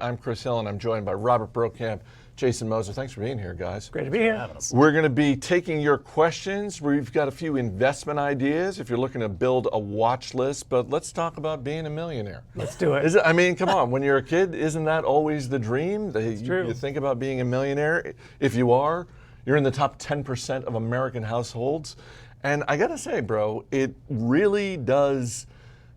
I'm Chris Hill, and I'm joined by Robert Brokamp, Jason Moser. Thanks for being here, guys. Great to be here. We're going to be taking your questions. We've got a few investment ideas if you're looking to build a watch list, but let's talk about being a millionaire. Let's do it. I mean, come on, when you're a kid, isn't that always the dream? True. You think about being a millionaire. If you are, you're in the top 10% of American households. And I got to say, bro, it really does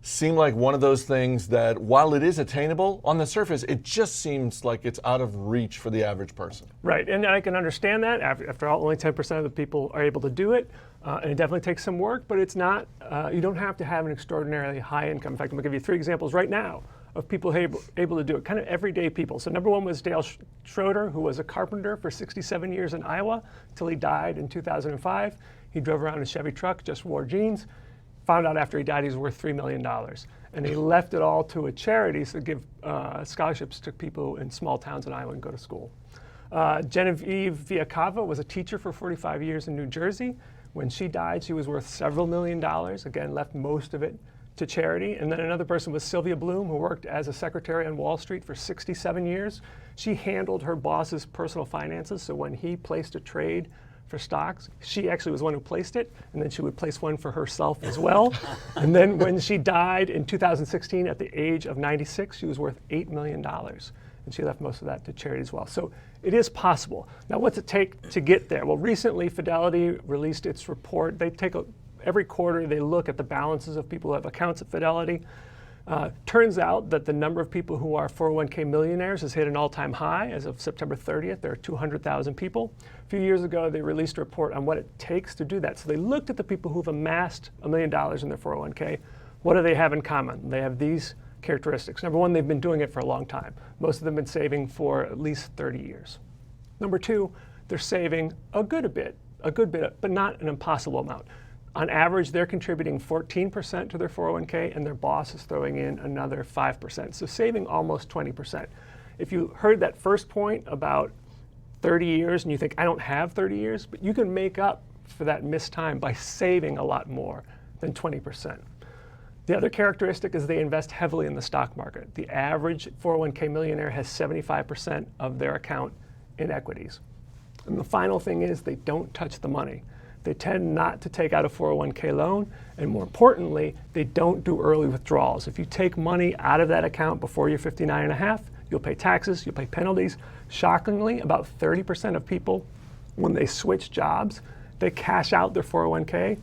seem like one of those things that, while it is attainable, on the surface, it just seems like it's out of reach for the average person. Right, and I can understand that. After all, only 10% of the people are able to do it, and it definitely takes some work, but it's not, you don't have to have an extraordinarily high income. In fact, I'm going to give you 3 examples right now of people able to do it, kind of everyday people. So number 1 was Dale Schroeder, who was a carpenter for 67 years in Iowa, until he died in 2005. He drove around in a Chevy truck, just wore jeans. Found out after he died he was worth $3 million. And he left it all to a charity to give scholarships to people in small towns in Iowa and go to school. Genevieve Viacava was a teacher for 45 years in New Jersey. When she died, she was worth several $million. Again, left most of it to charity. And then another person was Sylvia Bloom, who worked as a secretary on Wall Street for 67 years. She handled her boss's personal finances, so when he placed a trade for stocks, she actually was the one who placed it, and then she would place one for herself as well. And then when she died in 2016 at the age of 96, she was worth $8 million. And she left most of that to charity as well. So it is possible. Now, what's it take to get there? Well, recently Fidelity released its report. They take every quarter, they look at the balances of people who have accounts at Fidelity. Turns out that the number of people who are 401k millionaires has hit an all-time high. As of September 30th, there are 200,000 people. A few years ago, they released a report on what it takes to do that. So they looked at the people who've amassed $1 million in their 401k. What do they have in common? They have these characteristics. Number 1, they've been doing it for a long time. Most of them have been saving for at least 30 years. Number 2, they're saving a good bit, but not an impossible amount. On average, they're contributing 14% to their 401k, and their boss is throwing in another 5%. So saving almost 20%. If you heard that first point about 30 years and you think, I don't have 30 years, but you can make up for that missed time by saving a lot more than 20%. The other characteristic is they invest heavily in the stock market. The average 401k millionaire has 75% of their account in equities. And the final thing is they don't touch the money. They tend not to take out a 401k loan, and more importantly, they don't do early withdrawals. If you take money out of that account before you're 59 and a half, you'll pay taxes, you'll pay penalties. Shockingly, about 30% of people, when they switch jobs, they cash out their 401k.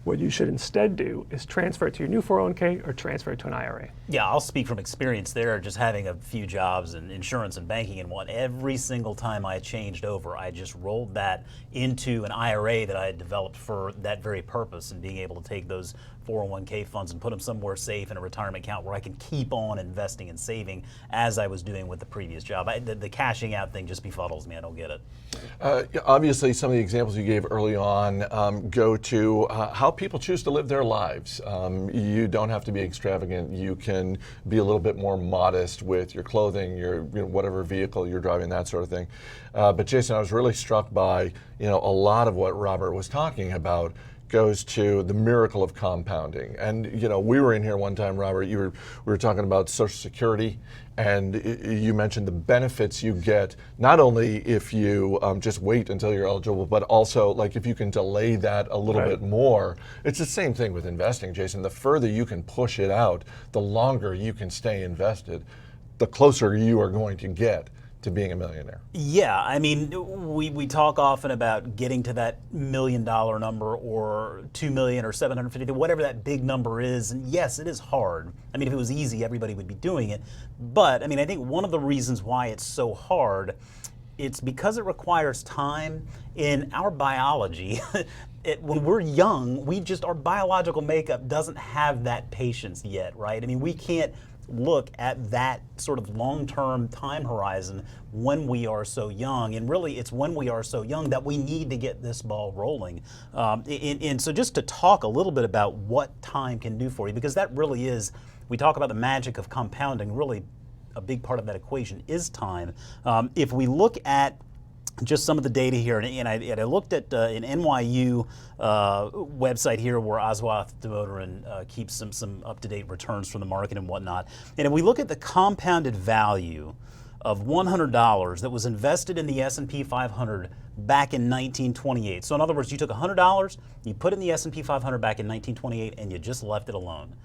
What you should instead do is transfer it to your new 401k or transfer it to an IRA. Yeah, I'll speak from experience there, just having a few jobs in insurance and banking and what. Every single time I changed over, I just rolled that into an IRA that I had developed for that very purpose, and being able to take those 401k funds and put them somewhere safe in a retirement account where I can keep on investing and saving as I was doing with the previous job. The cashing out thing just befuddles me. I don't get it. Obviously, some of the examples you gave early on go to how people choose to live their lives. You don't have to be extravagant. You can be a little bit more modest with your clothing, your whatever vehicle you're driving, that sort of thing. But Jason, I was really struck by a lot of what Robert was talking about goes to the miracle of compounding. And we were in here one time, Robert, we were talking about Social Security, and you mentioned the benefits you get, not only if you just wait until you're eligible, but also like if you can delay that a little bit more. It's the same thing with investing, Jason. The further you can push it out, the longer you can stay invested, the closer you are going to get to being a millionaire. Yeah, I mean, we talk often about getting to that $1 million number or 2 million or 750, whatever that big number is. And yes, it is hard. I mean, if it was easy, everybody would be doing it. But I mean, I think one of the reasons why it's so hard, it's because it requires time. In our biology, when we're young, our biological makeup doesn't have that patience yet, right? I mean, we can't look at that sort of long-term time horizon when we are so young. And really, it's when we are so young that we need to get this ball rolling. And so just to talk a little bit about what time can do for you, because that really is, we talk about the magic of compounding, really a big part of that equation is time. If we look at just some of the data here, and I looked at an NYU website here where Aswath Damodaran keeps some up-to-date returns from the market and whatnot. And if we look at the compounded value of $100 that was invested in the S&P 500 back in 1928. So in other words, you took $100, you put it in the S&P 500 back in 1928, and you just left it alone.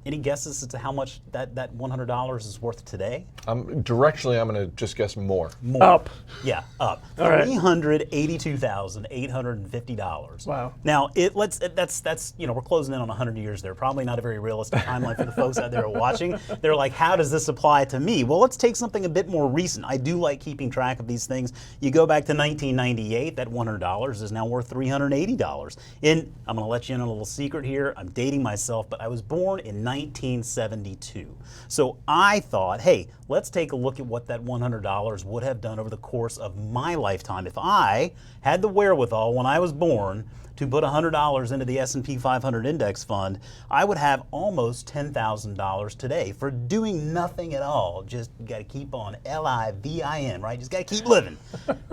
Any guesses as to how much that $100 is worth today? Directionally, I'm going to just guess more. More. Up. Yeah, up. All right. $382,850. Wow. Now that's we're closing in on 100 years there. Probably not a very realistic timeline for the folks out there watching. They're like, how does this apply to me? Well, let's take something a bit more recent. I do like keeping track of these things. You go back to 1998, that $100 is now worth $380. And I'm going to let you in on a little secret here. I'm dating myself, but I was born in 1972. So I thought, hey, let's take a look at what that $100 would have done over the course of my lifetime. If I had the wherewithal when I was born to put $100 into the S&P 500 index fund, I would have almost $10,000 today for doing nothing at all. Just got to keep on LIVIN, right? Just got to keep living.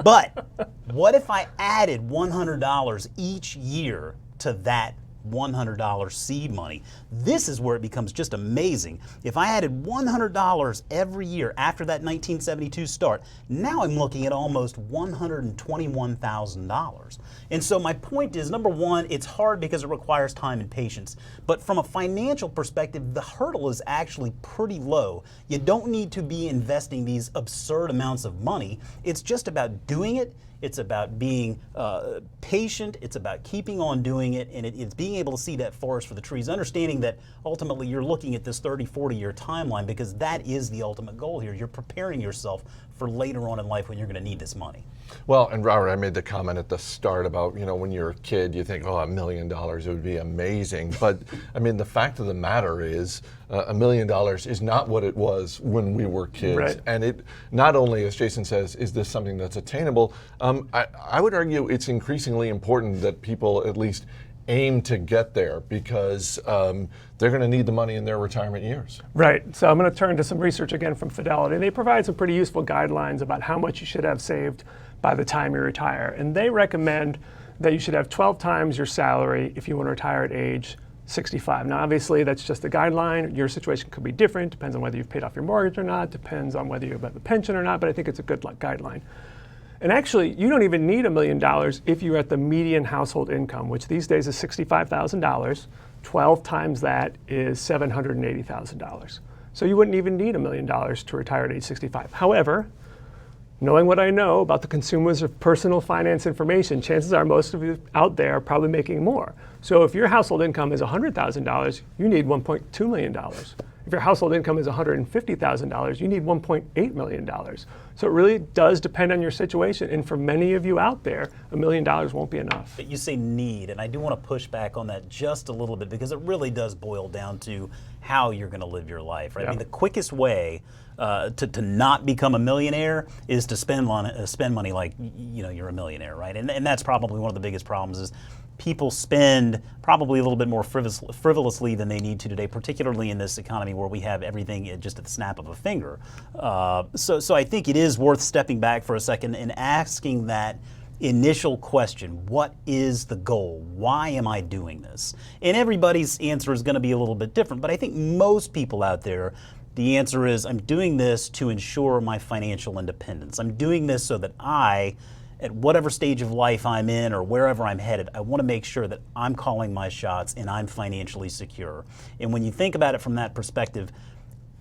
But what if I added $100 each year to that $100 seed money? This is where it becomes just amazing. If I added $100 every year after that 1972 start, now I'm looking at almost $121,000. And so my point is, number one, it's hard because it requires time and patience. But from a financial perspective, the hurdle is actually pretty low. You don't need to be investing these absurd amounts of money. It's just about doing it. It's about being patient. It's about keeping on doing it, and it's being able to see that forest for the trees, understanding that ultimately you're looking at this 30, 40-year timeline, because that is the ultimate goal here. You're preparing yourself for later on in life when you're going to need this money. Well, and Robert, I made the comment at the start about, when you're a kid, you think, oh, $1 million, it would be amazing. But I mean, the fact of the matter is, $1 million is not what it was when we were kids. Right. And it not only, as Jason says, is this something that's attainable, I would argue it's increasingly important that people at least aim to get there, because they're going to need the money in their retirement years. Right. So I'm going to turn to some research again from Fidelity. They provide some pretty useful guidelines about how much you should have saved by the time you retire. And they recommend that you should have 12 times your salary if you want to retire at age 65. Now, obviously, that's just a guideline. Your situation could be different. Depends on whether you've paid off your mortgage or not. Depends on whether you have a pension or not. But I think it's a good guideline. And actually, you don't even need $1 million if you're at the median household income, which these days is $65,000. 12 times that is $780,000. So you wouldn't even need $1 million to retire at age 65. However, knowing what I know about the consumers of personal finance information, chances are most of you out there are probably making more. So if your household income is $100,000, you need $1.2 million. If your household income is $150,000, you need $1.8 million. So it really does depend on your situation. And for many of you out there, $1 million won't be enough. But you say need, and I do want to push back on that just a little bit, because it really does boil down to how you're going to live your life, right? Yeah. I mean, the quickest way to not become a millionaire is to spend money like you're a millionaire, right? And that's probably one of the biggest problems is people spend probably a little bit more frivolously than they need to today, particularly in this economy where we have everything just at the snap of a finger. So I think it is worth stepping back for a second and asking that initial question: what is the goal? Why am I doing this? And everybody's answer is going to be a little bit different, but I think most people out there, the answer is, I'm doing this to ensure my financial independence. I'm doing this so that I, at whatever stage of life I'm in or wherever I'm headed, I want to make sure that I'm calling my shots and I'm financially secure. And when you think about it from that perspective,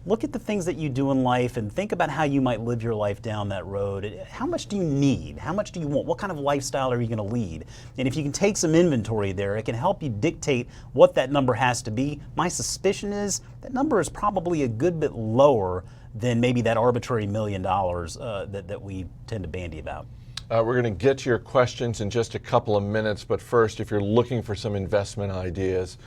look at the things that you do in life and think about how you might live your life down that road. How much do you need? How much do you want? What kind of lifestyle are you going to lead? And if you can take some inventory there, it can help you dictate what that number has to be. My suspicion is that number is probably a good bit lower than maybe that arbitrary $1 million that we tend to bandy about. We're going to get to your questions in just a couple of minutes, but first, if you're looking for some investment ideas,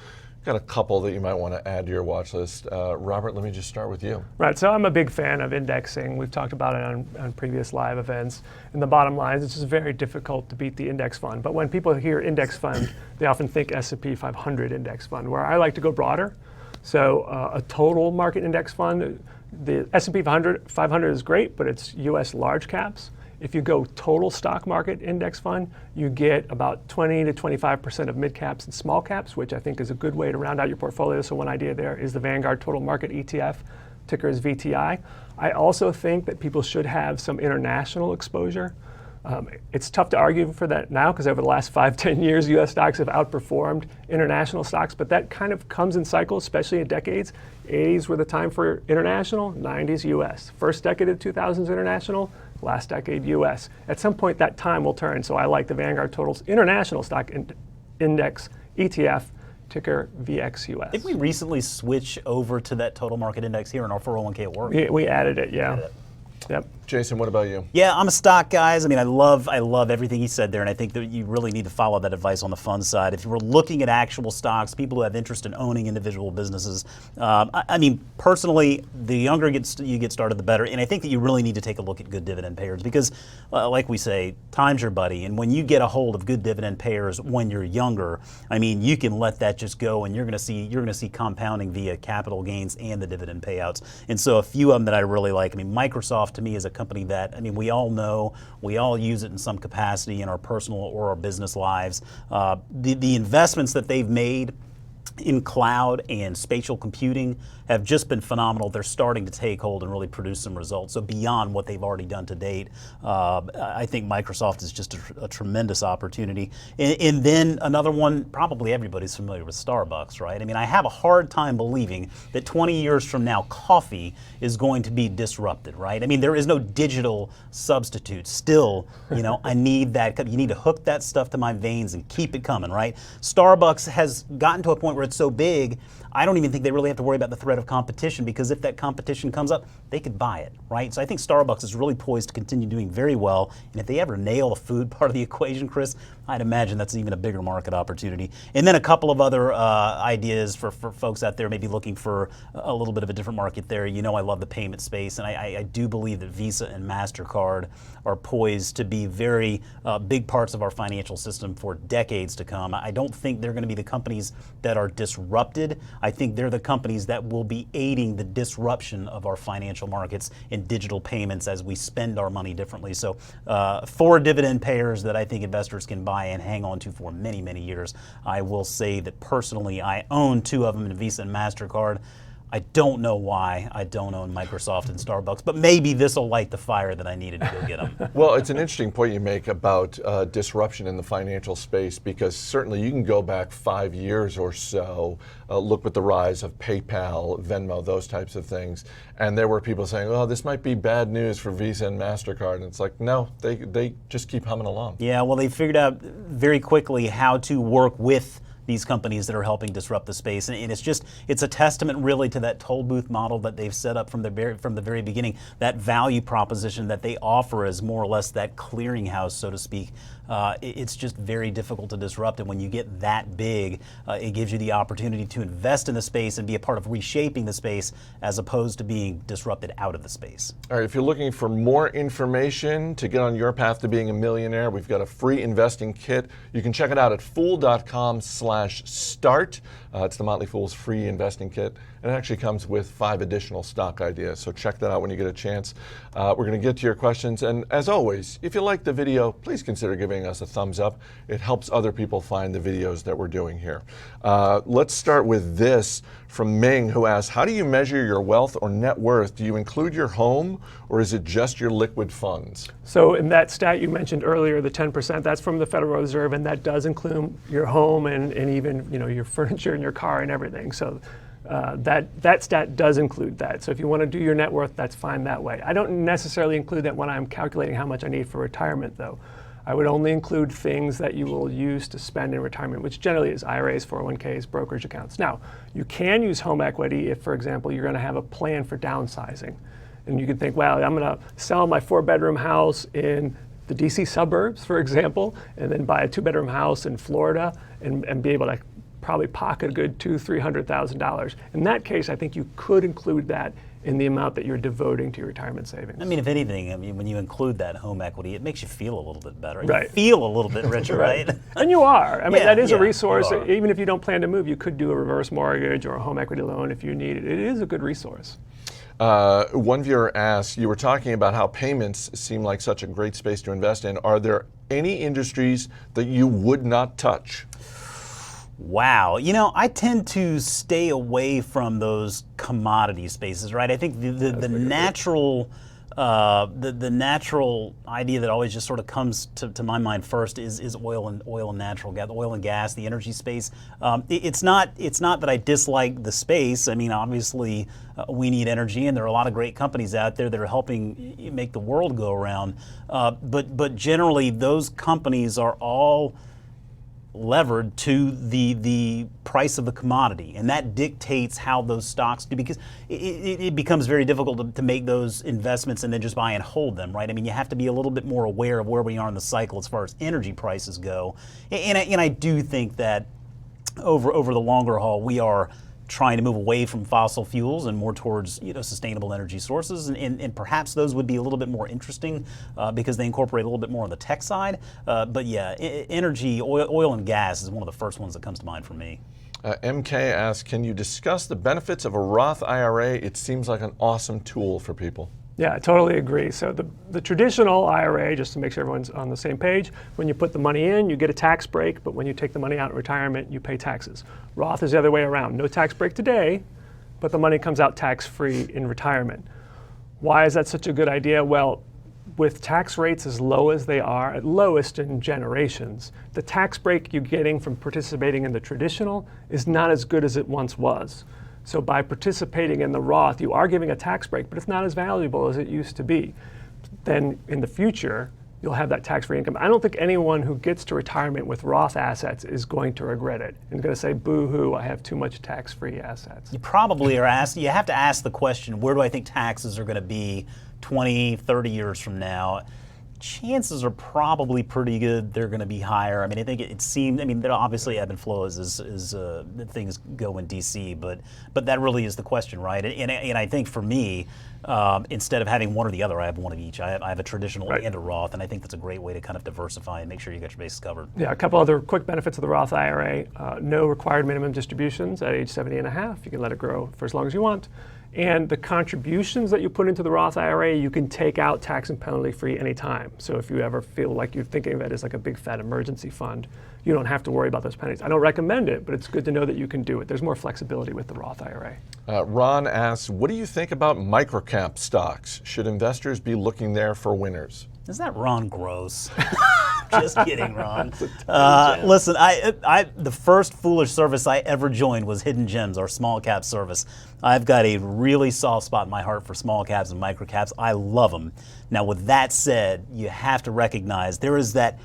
got a couple that you might want to add to your watch list. Robert, let me just start with you. Right, so I'm a big fan of indexing. We've talked about it on previous live events. And the bottom line is it's just very difficult to beat the index fund. But when people hear index fund, they often think S&P 500 index fund, where I like to go broader. So a total market index fund, the S&P 500 is great, but it's US large caps. If you go total stock market index fund, you get about 20 to 25% of mid caps and small caps, which I think is a good way to round out your portfolio. So one idea there is the Vanguard Total Market ETF, ticker is VTI. I also think that people should have some international exposure. It's tough to argue for that now because over the last 5-10 years, U.S. stocks have outperformed international stocks, but that kind of comes in cycles, especially in decades. 80s were the time for international, 90s U.S. First decade of 2000s international, last decade U.S. At some point that time will turn, so I like the Vanguard Totals International Stock Index ETF, ticker VXUS. Did we recently switch over to that total market index here in our 401k at work? We added it, yeah. Yep. Jason, what about you? Yeah, I'm a stock guys. I mean, I love everything he said there, and I think that you really need to follow that advice on the fund side. If you were looking at actual stocks, people who have interest in owning individual businesses, I mean, personally, the younger you get started, the better. And I think that you really need to take a look at good dividend payers because, like we say, time's your buddy. And when you get a hold of good dividend payers when you're younger, I mean, you can let that just go, and you're going to see compounding via capital gains and the dividend payouts. And so, a few of them that I really like. I mean, Microsoft to me is a company that, I mean, we all know, we all use it in some capacity in our personal or our business lives. The investments that they've made in cloud and spatial computing have just been phenomenal. They're starting to take hold and really produce some results. So beyond what they've already done to date, I think Microsoft is just a tremendous opportunity. And then another one, probably everybody's familiar with Starbucks, right? I mean, I have a hard time believing that 20 years from now, coffee is going to be disrupted, right? I mean, there is no digital substitute. Still, you know, I need that. You need to hook that stuff to my veins and keep it coming, right? Starbucks has gotten to a point where it's so big, I don't even think they really have to worry about the threat of competition because if that competition comes up, they could buy it, right? So I think Starbucks is really poised to continue doing very well. And if they ever nail the food part of the equation, Chris, I'd imagine that's even a bigger market opportunity. And then a couple of other ideas for folks out there maybe looking for a little bit of a different market there. You know, I love the payment space, and I do believe that Visa and MasterCard are poised to be very big parts of our financial system for decades to come. I don't think they're going to be the companies that are disrupted. I think they're the companies that will be aiding the disruption of our financial markets in digital payments as we spend our money differently. So 4 dividend payers that I think investors can buy and hang on to for many, many years. I will say that personally, I own 2 of them in Visa and MasterCard. I don't know why I don't own Microsoft and Starbucks, but maybe this will light the fire that I needed to go get them. Well, it's an interesting point you make about disruption in the financial space because certainly you can go back 5 years or so, look at the rise of PayPal, Venmo, those types of things, and there were people saying, oh, this might be bad news for Visa and MasterCard, and it's like, no, they just keep humming along. Yeah, well, they figured out very quickly how to work with these companies that are helping disrupt the space. And it's a testament really to that toll booth model that they've set up from the very beginning. That value proposition that they offer is more or less that clearinghouse, so to speak. It's just very difficult to disrupt. And when you get that big, it gives you the opportunity to invest in the space and be a part of reshaping the space as opposed to being disrupted out of the space. All right, if you're looking for more information to get on your path to being a millionaire, we've got a free investing kit. You can check it out at fool.com/start. It's the Motley Fool's free investing kit. And it actually comes with 5 additional stock ideas. So check that out when you get a chance. We're going to get to your questions. And as always, if you like the video, please consider giving us a thumbs up. It helps other people find the videos that we're doing here. Let's start with this from Ming, who asks, how do you measure your wealth or net worth? Do you include your home or is it just your liquid funds? So in that stat you mentioned earlier, the 10%, that's from the Federal Reserve, and that does include your home and even your furniture and your car and everything. So that stat does include that. So if you want to do your net worth, that's fine that way. I don't necessarily include that when I'm calculating how much I need for retirement, though. I would only include things that you will use to spend in retirement, which generally is IRAs, 401ks, brokerage accounts. Now, you can use home equity if, for example, you're going to have a plan for downsizing. And you can think, well, I'm going to sell my 4-bedroom house in the DC suburbs, for example, and then buy a 2-bedroom house in Florida and be able to probably pocket a good $200,000-$300,000. In that case, I think you could include that in the amount that you're devoting to your retirement savings. I mean, if anything, when you include that home equity, it makes you feel a little bit better. Right. You feel a little bit richer, right? And you are. I mean, that is a resource. you are. Even if you don't plan to move, you could do a reverse mortgage or a home equity loan if you need it. It is a good resource. One viewer asked, you were talking about how payments seem like such a great space to invest in. Are there any industries that you would not touch? Wow, I tend to stay away from those commodity spaces, right? I think the natural the natural idea that always just sort of comes to my mind first is oil and natural gas, oil and gas, the energy space. It's not that I dislike the space. I mean, obviously we need energy, and there are a lot of great companies out there that are helping make the world go around. But generally, those companies are all levered to the price of the commodity, and that dictates how those stocks do, because it becomes very difficult to make those investments and then just buy and hold them, right? I mean, you have to be a little bit more aware of where we are in the cycle as far as energy prices go, and I do think that over the longer haul we are trying to move away from fossil fuels and more towards sustainable energy sources, and perhaps those would be a little bit more interesting because they incorporate a little bit more on the tech side. But yeah, energy, oil and gas is one of the first ones that comes to mind for me. MK asks, can you discuss the benefits of a Roth IRA? It seems like an awesome tool for people. Yeah, I totally agree. So the traditional IRA, just to make sure everyone's on the same page, when you put the money in, you get a tax break, but when you take the money out in retirement, you pay taxes. Roth is the other way around. No tax break today, but the money comes out tax-free in retirement. Why is that such a good idea? Well, with tax rates as low as they are, at lowest in generations, the tax break you're getting from participating in the traditional is not as good as it once was. So by participating in the Roth, you are giving a tax break, but it's not as valuable as it used to be. Then in the future, you'll have that tax-free income. I don't think anyone who gets to retirement with Roth assets is going to regret it and going to say, boo-hoo, I have too much tax-free assets. You probably are asked, you have to ask the question, where do I think taxes are going to be 20, 30 years from now? Chances are probably pretty good they're going to be higher. I mean, I think it seemed, I mean, there obviously ebb and flows as things go in DC, but that really is the question, right? And I think for me, instead of having one or the other, I have one of each. I have a traditional and a Roth, and I think that's a great way to kind of diversify and make sure you got your bases covered. Yeah, a couple other quick benefits of the Roth IRA. No required minimum distributions at age 70 and a half. You can let it grow for as long as you want. And the contributions that you put into the Roth IRA, you can take out tax and penalty free anytime. So if you ever feel like you're thinking of it as like a big fat emergency fund, you don't have to worry about those pennies. I don't recommend it, but it's good to know that you can do it. There's more flexibility with the Roth IRA. Ron asks, what do you think about microcap stocks? Should investors be looking there for winners? Isn't that Ron gross? Just kidding, Ron. Listen, the first foolish service I ever joined was Hidden Gems, our small cap service. I've got a really soft spot in my heart for small caps and micro caps. I love them. Now, with that said, you have to recognize there is that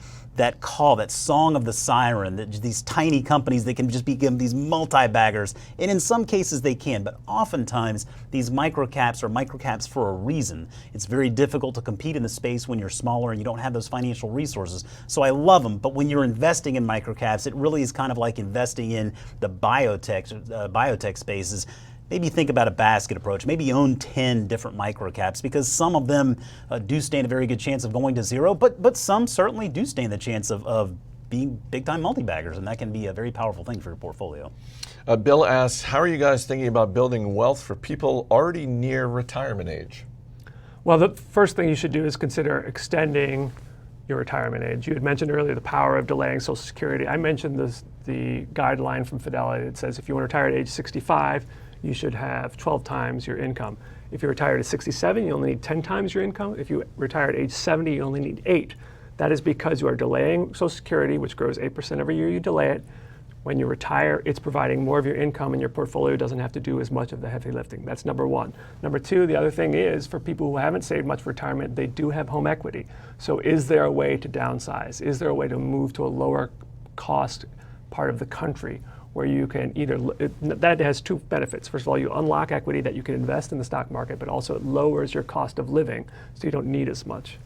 call, that song of the siren, that these tiny companies that can just become these multi-baggers, and in some cases they can, but oftentimes these microcaps are microcaps for a reason. It's very difficult to compete in the space when you're smaller and you don't have those financial resources. So I love them, but when you're investing in microcaps, it really is kind of like investing in the biotech spaces. Maybe think about a basket approach. Maybe own 10 different microcaps, because some of them do stand a very good chance of going to zero, but some certainly do stand the chance of being big-time multi-baggers, and that can be a very powerful thing for your portfolio. Bill asks, how are you guys thinking about building wealth for people already near retirement age? Well, the first thing you should do is consider extending your retirement age. You had mentioned earlier the power of delaying Social Security. I mentioned the guideline from Fidelity that says if you want to retire at age 65, you should have 12 times your income. If you're retired at 67, you only need 10 times your income. If you retire at age 70, you only need 8. That is because you are delaying Social Security, which grows 8% every year you delay it. When you retire, it's providing more of your income, and your portfolio doesn't have to do as much of the heavy lifting. That's number one. Number two, the other thing is, for people who haven't saved much for retirement, they do have home equity. So is there a way to downsize? Is there a way to move to a lower cost part of the country where you can that has two benefits. First of all, you unlock equity that you can invest in the stock market, but also it lowers your cost of living, so you don't need as much.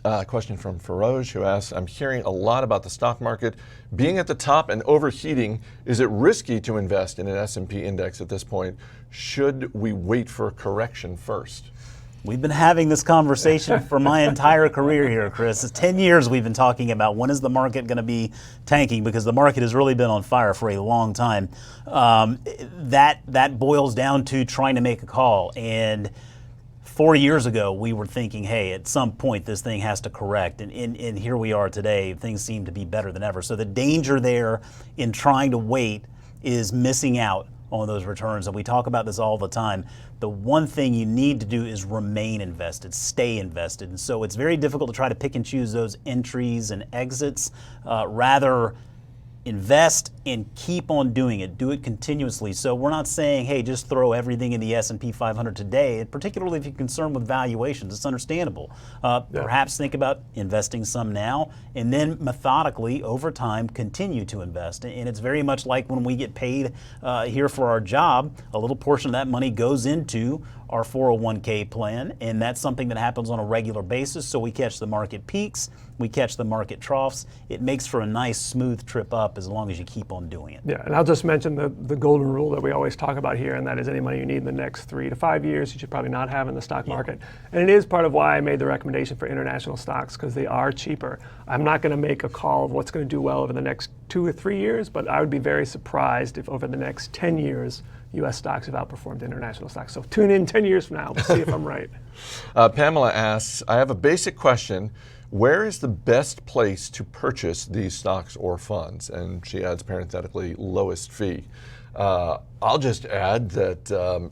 A question from Feroz, who asks, I'm hearing a lot about the stock market being at the top and overheating. Is it risky to invest in an S&P index at this point? Should we wait for a correction first? We've been having this conversation for my entire career here, Chris. It's 10 years we've been talking about when is the market going to be tanking, because the market has really been on fire for a long time. That boils down to trying to make a call. And 4 years ago, we were thinking, hey, at some point this thing has to correct, and here we are today. Things seem to be better than ever. So the danger there in trying to wait is missing out on those returns, and we talk about this all the time. The one thing you need to do is remain invested, stay invested, and so it's very difficult to try to pick and choose those entries and exits. Rather, invest and keep on doing it. Do it continuously. So we're not saying, hey, just throw everything in the S&P 500 today, and particularly if you're concerned with valuations. It's understandable. Perhaps think about investing some now, and then methodically, over time, continue to invest. And it's very much like when we get paid here for our job, a little portion of that money goes into our 401k plan, and that's something that happens on a regular basis. So we catch the market peaks, we catch the market troughs. It makes for a nice, smooth trip up as long as you keep on doing it. Yeah, and I'll just mention the golden rule that we always talk about here, and that is any money you need in the next 3 to 5 years, you should probably not have in the stock market. And it is part of why I made the recommendation for international stocks, because they are cheaper. I'm not going to make a call of what's going to do well over the next 2 or 3 years, but I would be very surprised if over the next 10 years, U.S. stocks have outperformed international stocks. So tune in 10 years from now. We'll see if I'm right. Pamela asks, I have a basic question. Where is the best place to purchase these stocks or funds? And she adds parenthetically, lowest fee. I'll just add that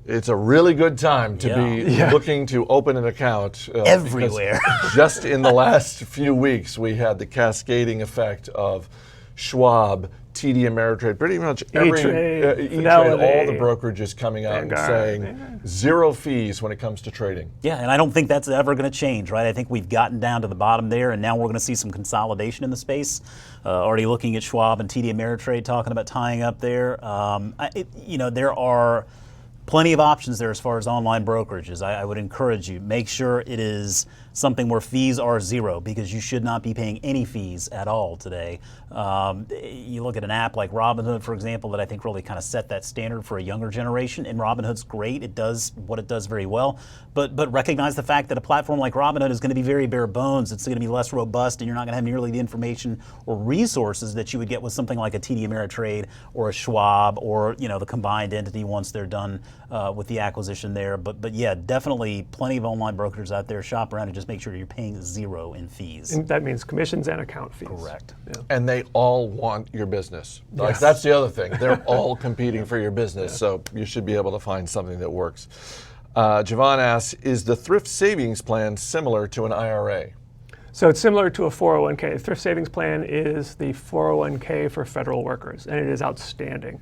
it's a really good time to be looking to open an account. Everywhere. Just in the last few weeks, we had the cascading effect of Schwab, TD Ameritrade, pretty much every E-Trade, all the brokerages coming out and saying zero fees when it comes to trading. Yeah, and I don't think that's ever going to change, right? I think we've gotten down to the bottom there, and now we're going to see some consolidation in the space. Already looking at Schwab and TD Ameritrade talking about tying up there. There are plenty of options there as far as online brokerages. I would encourage you, make sure it is something where fees are zero, because you should not be paying any fees at all today. You look at an app like Robinhood, for example, that I think really kind of set that standard for a younger generation, and Robinhood's great. It does what it does very well, but recognize the fact that a platform like Robinhood is going to be very bare bones. It's going to be less robust, and you're not going to have nearly the information or resources that you would get with something like a TD Ameritrade or a Schwab, or the combined entity once they're done with the acquisition there. But yeah, definitely plenty of online brokers out there. Shop around and just make sure you're paying zero in fees. And that means commissions and account fees. Correct. Yeah. And they all want your business. Like, that's the other thing. They're all competing for your business, so you should be able to find something that works. Javon asks, is the thrift savings plan similar to an IRA? So it's similar to a 401k. The thrift savings plan is the 401k for federal workers, and it is outstanding.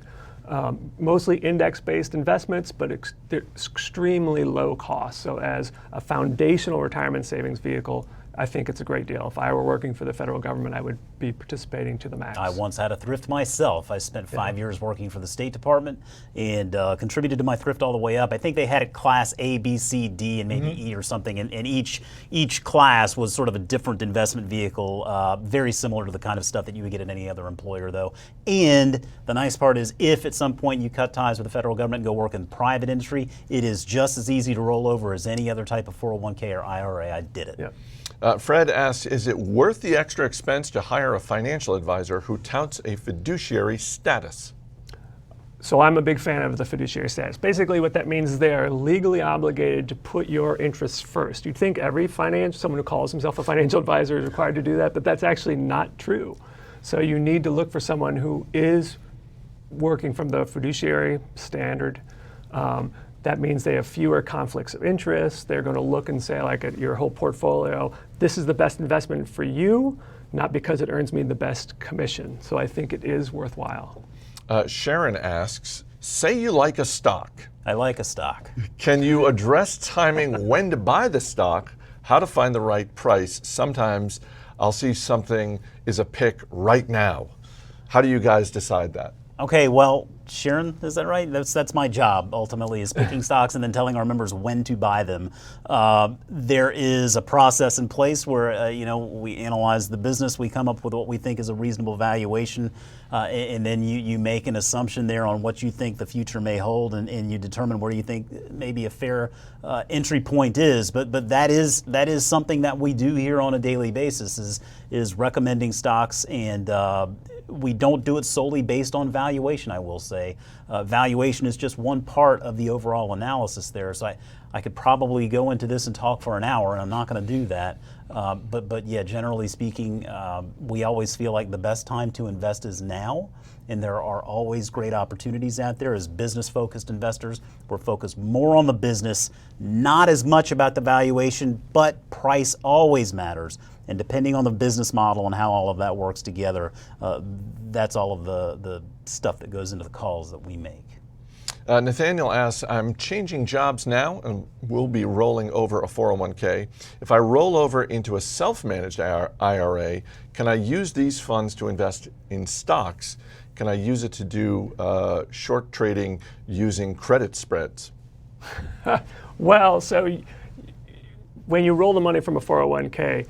Mostly index-based investments, but they're extremely low cost. So as a foundational retirement savings vehicle, I think it's a great deal. If I were working for the federal government, I would be participating to the max. I once had a thrift myself. I spent 5 years working for the State Department and contributed to my thrift all the way up. I think they had it class A, B, C, D, and maybe E or something. And each class was sort of a different investment vehicle, very similar to the kind of stuff that you would get at any other employer, though. And the nice part is, if at some point you cut ties with the federal government and go work in the private industry, it is just as easy to roll over as any other type of 401k or IRA. I did it. Yeah. Fred asks, is it worth the extra expense to hire a financial advisor who touts a fiduciary status? So I'm a big fan of the fiduciary status. Basically what that means is they are legally obligated to put your interests first. You'd think every someone who calls himself a financial advisor is required to do that, but that's actually not true. So you need to look for someone who is working from the fiduciary standard. That means they have fewer conflicts of interest. They're going to look and say, like, at your whole portfolio, this is the best investment for you, not because it earns me the best commission. So I think it is worthwhile. Sharon asks, say you like a stock. I like a stock. Can you address timing when to buy the stock, how to find the right price? Sometimes I'll see something is a pick right now. How do you guys decide that? Okay, well, Sharon, is that right? That's my job, ultimately, is picking stocks and then telling our members when to buy them. There is a process in place where, we analyze the business, we come up with what we think is a reasonable valuation, and then you make an assumption there on what you think the future may hold, and you determine where you think maybe a fair entry point is. But that is something that we do here on a daily basis, is recommending stocks, and we don't do it solely based on valuation, I will say. say. Valuation is just one part of the overall analysis there. So I could probably go into this and talk for an hour, and I'm not going to do that. But yeah, generally speaking, we always feel like the best time to invest is now. And there are always great opportunities out there. As business-focused investors, we're focused more on the business, not as much about the valuation, but price always matters. And depending on the business model and how all of that works together, that's all of the stuff that goes into the calls that we make. Nathaniel asks, I'm changing jobs now and will be rolling over a 401k. If I roll over into a self-managed IRA, can I use these funds to invest in stocks? Can I use it to do short trading using credit spreads? Well, so when you roll the money from a 401k,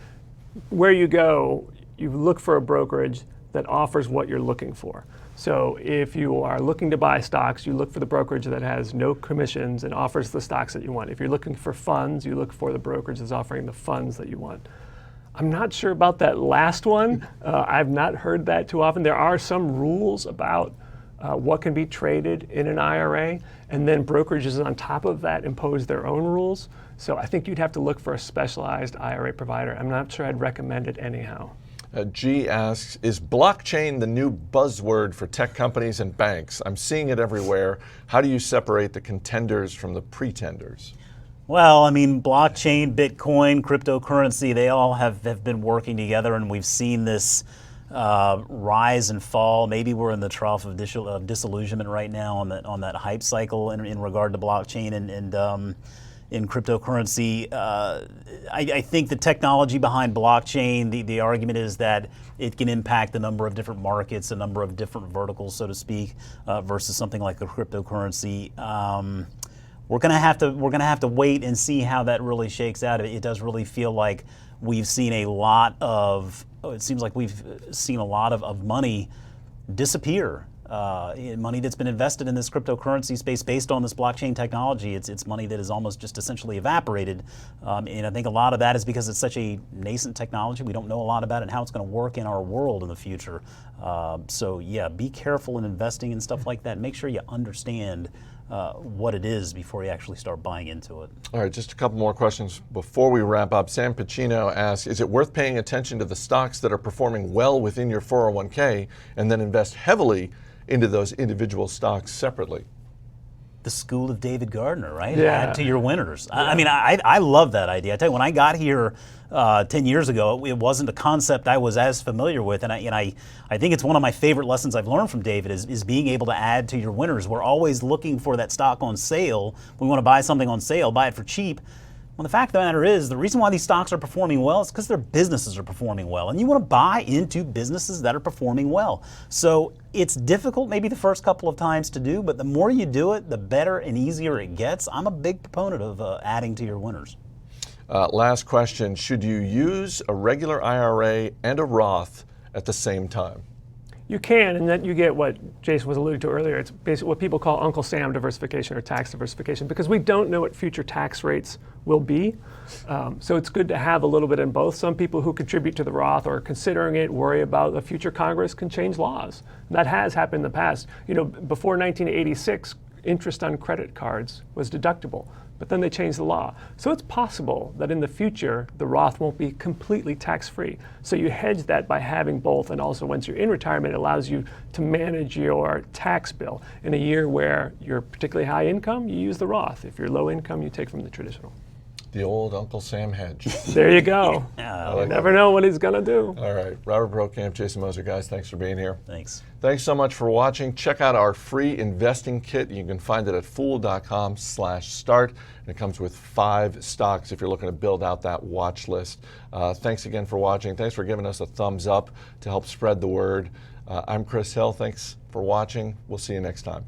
where you go, you look for a brokerage that offers what you're looking for. So if you are looking to buy stocks, you look for the brokerage that has no commissions and offers the stocks that you want. If you're looking for funds, you look for the brokerage that's offering the funds that you want. I'm not sure about that last one. I've not heard that too often. There are some rules about what can be traded in an IRA, and then brokerages on top of that impose their own rules. So I think you'd have to look for a specialized IRA provider. I'm not sure I'd recommend it anyhow. G asks, is blockchain the new buzzword for tech companies and banks? I'm seeing it everywhere. How do you separate the contenders from the pretenders? Well, I mean, blockchain, Bitcoin, cryptocurrency, they all have been working together, and we've seen this rise and fall. Maybe we're in the trough of disillusionment right now on that hype cycle in regard to blockchain and in cryptocurrency. I think the technology behind blockchain, the argument is that it can impact a number of different markets, a number of different verticals, so to speak, versus something like a cryptocurrency. We're gonna have to wait and see how that really shakes out. It does really feel like we've seen a lot of. It seems like we've seen a lot of money disappear. Money that's been invested in this cryptocurrency space based on this blockchain technology. It's money that is almost just essentially evaporated. And I think a lot of that is because it's such a nascent technology. We don't know a lot about it and how it's going to work in our world in the future. So yeah, be careful in investing in stuff like that. Make sure you understand what it is before you actually start buying into it. All right, just a couple more questions before we wrap up. Sam Pacino asks, is it worth paying attention to the stocks that are performing well within your 401k and then invest heavily into those individual stocks separately? The school of David Gardner, right? Yeah. Add to your winners. Yeah. I mean, I love that idea. I tell you, when I got here 10 years ago, it wasn't a concept I was as familiar with, and I think it's one of my favorite lessons I've learned from David is being able to add to your winners. We're always looking for that stock on sale. We want to buy something on sale, buy it for cheap. Well, the fact of the matter is, the reason why these stocks are performing well is because their businesses are performing well. And you want to buy into businesses that are performing well. So it's difficult maybe the first couple of times to do, but the more you do it, the better and easier it gets. I'm a big proponent of adding to your winners. Last question, should you use a regular IRA and a Roth at the same time? You can, and then you get what Jason was alluding to earlier. It's basically what people call Uncle Sam diversification or tax diversification, because we don't know what future tax rates will be. So it's good to have a little bit in both. Some people who contribute to the Roth or considering it worry about the future Congress can change laws. That has happened in the past. You know, before 1986, interest on credit cards was deductible, but then they changed the law. So it's possible that in the future, the Roth won't be completely tax-free. So you hedge that by having both, and also once you're in retirement, it allows you to manage your tax bill. In a year where you're particularly high income, you use the Roth. If you're low income, you take from the traditional. The old Uncle Sam hedge. There you go. You never know what he's gonna do. All right, Robert Brokamp, Jason Moser, guys, thanks for being here. Thanks. Thanks so much for watching. Check out our free investing kit. You can find it at fool.com/start. And it comes with 5 stocks if you're looking to build out that watch list. Thanks again for watching. Thanks for giving us a thumbs up to help spread the word. I'm Chris Hill. Thanks for watching. We'll see you next time.